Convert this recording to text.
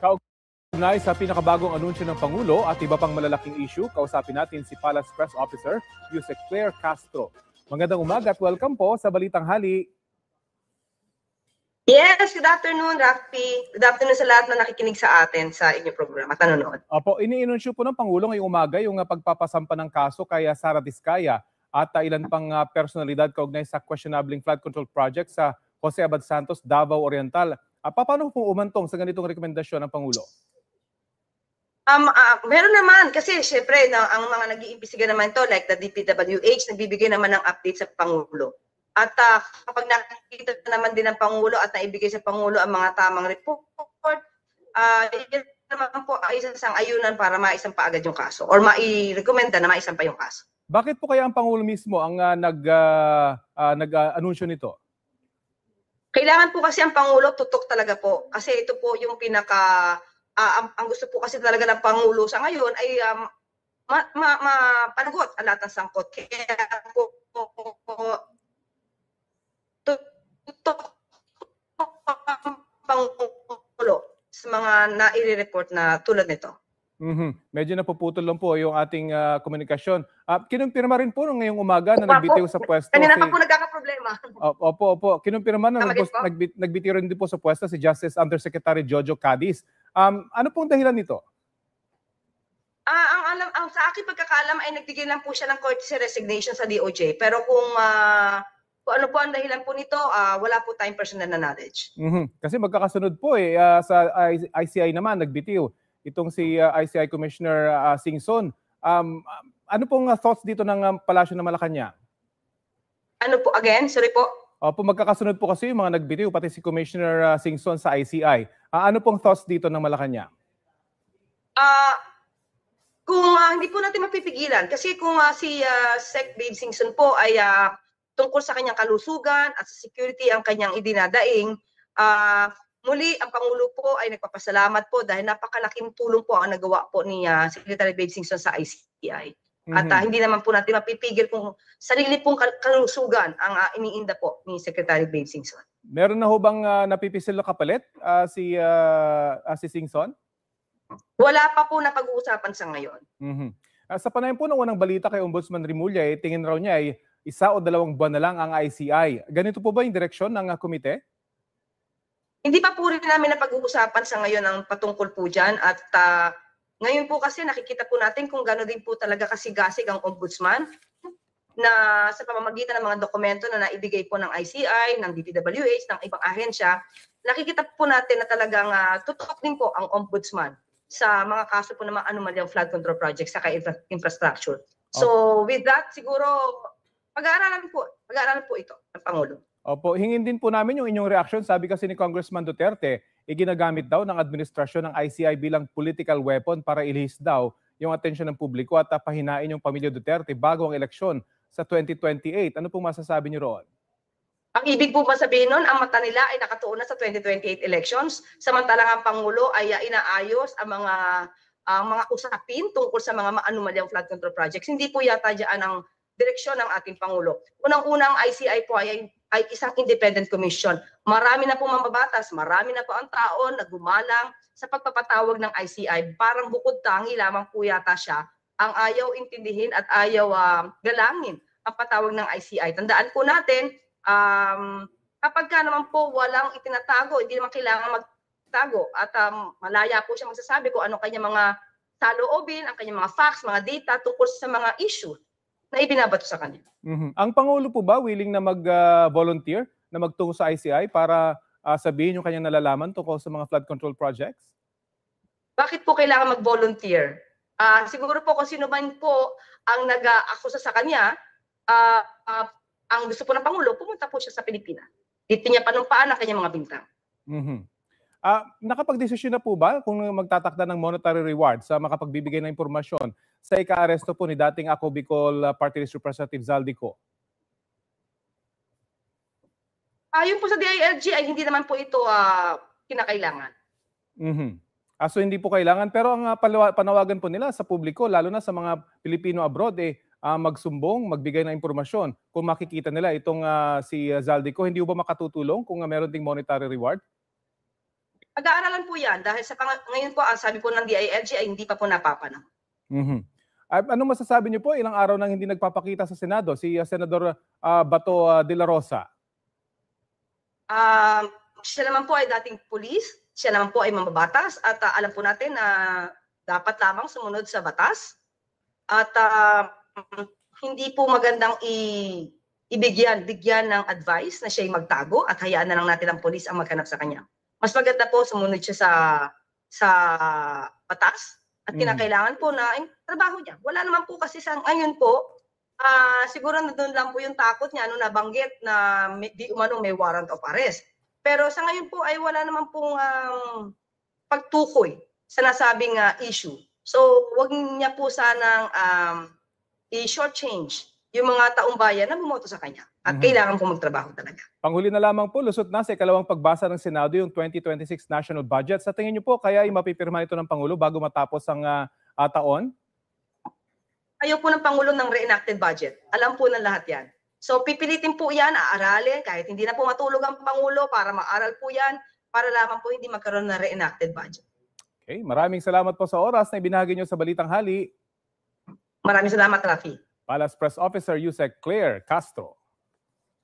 Kaugnay sa pinakabagong anunsyo ng Pangulo at iba pang malalaking issue, kausapin natin si Palace Press Officer Yusek Claire Castro. Magandang umaga at welcome po sa Balitang Hali. Yes, good afternoon, Rafi. Good afternoon sa lahat na nakikinig sa atin sa inyong programa at nanonood. Opo, iniinunsyo po ng Pangulo ngayong umaga yung pagpapasampa ng kaso kay Sara Diskaya at ilan pang personalidad kaugnay sa questionabling flood control project sa Jose Abad Santos, Davao Oriental. Paano po umantong sa ganitong rekomendasyon ng Pangulo? Meron naman kasi syempre ang mga nag-iimbestiga naman to like the DPWH nagbibigay naman ng update sa Pangulo. At kapag nakikita naman din ng Pangulo at naibigay sa Pangulo ang mga tamang report, yun naman po ay isang ayunan para maisampa agad yung kaso or mai-recommenda na maisampa yung kaso. Bakit po kaya ang Pangulo mismo ang nag-anunsyo nito? Kailangan po kasi ang Pangulo tutok talaga po kasi ito po yung ang gusto po kasi talaga ng Pangulo sa ngayon ay mapanagot ang lahat ng sangkot. Kaya po tutok ang Pangulo sa mga nai-report na tulad nito. Medyo napuputol lang po yung ating komunikasyon. Kinumpirma rin po ngayong umaga na nagbitiw sa pwesto kanina pa po nagkakaproblema. Opo. Kinumpirma na nagbitiw rin din po sa pwesto si Justice Undersecretary Jojo Cadiz. Ano pong dahilan nito? Ang sa aking pagkakaalam ay nagbigay lang po siya ng courtesy resignation sa DOJ. Pero kung ano po ang dahilan po nito, wala po tayong personal na knowledge. Kasi magkakasunod po sa ICI naman nagbitiw itong si ICI Commissioner Singson. Ano pong thoughts dito ng Palasyo ng Malacanang? Ano po again? Sorry po. Opo, magkakasunod po kasi yung mga nagbitiw, pati si Commissioner Singson sa ICI. Ano pong thoughts dito ng Malacanang? Kung hindi po natin mapipigilan, kasi kung si Sec. Babe Singson po ay tungkol sa kanyang kalusugan at sa security ang kanyang idinadaing, muli, ang Pangulo po ay nagpapasalamat po dahil napakalaking tulong po ang nagawa po ni Secretary Babe Singson sa ICI. At hindi naman po natin mapipigil kung sarili pong kalusugan ang iniinda po ni Secretary Babe Singson. Meron na ho bang napipisil na kapalit si Singson? Wala pa po na pag-uusapan sa ngayon. Sa panayam po ng unang balita kay Ombudsman Rimulya, tingin raw niya ay 1 o 2 buwan na lang ang ICI. Ganito po ba yung direksyon ng komite? Hindi pa po rin namin napag-uusapan sa ngayon ang patungkol po dyan at ngayon po kasi nakikita po natin kung gano'n din po talaga kasigasig ang ombudsman na sa pamamagitan ng mga dokumento na naibigay po ng ICI, ng DPWH, ng ibang ahensya, nakikita po natin na talagang tutok din po ang ombudsman sa mga kaso po ng mga anomalyang flood control projects sa infrastructure. So with that, siguro pag-aaralan po ito ng Pangulo. Opo, hingin din po namin yung inyong reaksyon. Sabi kasi ni Congressman Duterte, ginagamit daw ng administrasyon ng ICI bilang political weapon para ilihis daw yung atensyon ng publiko at pahinain yung pamilya Duterte bago ang eleksyon sa 2028. Ano pong masasabi niyo roon? Ang ibig po ba sabihin nun, ang mata nila ay nakatuon na sa 2028 elections, samantalang ang Pangulo ay inaayos ang mga usapin tungkol sa mga anomalyang flood control projects. Hindi po yata dyan ang direksyon ng ating Pangulo. Unang-unang ICI po ay isang independent commission. Marami na po mambabatas, marami na po ang tao na gumalang sa pagpapatawag ng ICI. Parang bukod tangi lamang po yata siya ang ayaw intindihin at ayaw galangin ang patawag ng ICI. Tandaan po natin, kapag ka naman po walang itinatago, hindi naman kailangan magtago at malaya po siya magsasabi kung ano kanyang mga saloobin, ang kanyang mga facts, mga data tungkol sa mga issue na ibinabato sa kanya. Ang Pangulo po ba willing na mag-volunteer na magtungo sa ICI para sabihin yung kanyang nalalaman tungkol sa mga flood control projects? Bakit po kailangan mag-volunteer? Siguro po kung sino man po ang nag-akusa sa kanya, ang gusto po ng Pangulo, pumunta po siya sa Pilipinas. Dito niya panumpaan ang kanyang mga bintang. Nakapag-desisyon na po ba kung magtatakda ng monetary reward sa makapagbibigay ng impormasyon sa ika-aresto po ni dating Ako Bicol Party List Representative Zaldico? Yung po sa DILG ay hindi naman po ito kinakailangan. So hindi po kailangan, pero ang panawagan po nila sa publiko, lalo na sa mga Pilipino abroad, magsumbong, magbigay ng impormasyon. Kung makikita nila itong si Zaldico, hindi ba makatutulong kung meron ding monetary reward? Pag-aaralan po yan dahil ngayon po ang sabi po ng DILG ay hindi pa po napapanahon. Mhm. Anong masasabi niyo po, ilang araw nang hindi nagpapakita sa Senado si Senador Bato de la Rosa? Siya naman po ay dating pulis, siya naman po ay mamabatas at alam po natin na dapat lamang sumunod sa batas at hindi po magandang bigyan ng advice na siya'y magtago at hayaan na lang natin ang pulis ang maghanap sa kanya. Mas maganda po sumunod siya sa batas at kinakailangan po na yung trabaho niya. Wala naman po kasi sa ngayon po, siguro na doon lang po yung takot niya nung nabanggit na di umano may warrant of arrest. Pero sa ngayon po ay wala naman pong pagtukoy sa nasabing issue. So wag niya po sanang i-shortchange yung mga taong bayan na bumoto sa kanya. At kailangan po magtrabaho talaga. Panghuli na lamang po, lusot na sa ikalawang pagbasa ng Senado yung 2026 national budget. Sa tingin niyo po, kaya mapipirma ito ng Pangulo bago matapos ang taon? Ayaw po ng Pangulo ng reenacted budget. Alam po ng lahat yan. So pipilitin po yan, aaralin, kahit hindi na po matulog ang Pangulo para maaral po yan, para lamang po hindi magkaroon ng reenacted budget. Okay, maraming salamat po sa oras na ibinahagi niyo sa Balitang Hali. Maraming salamat, Rafi. Palace Press Officer Yusek Claire Castro.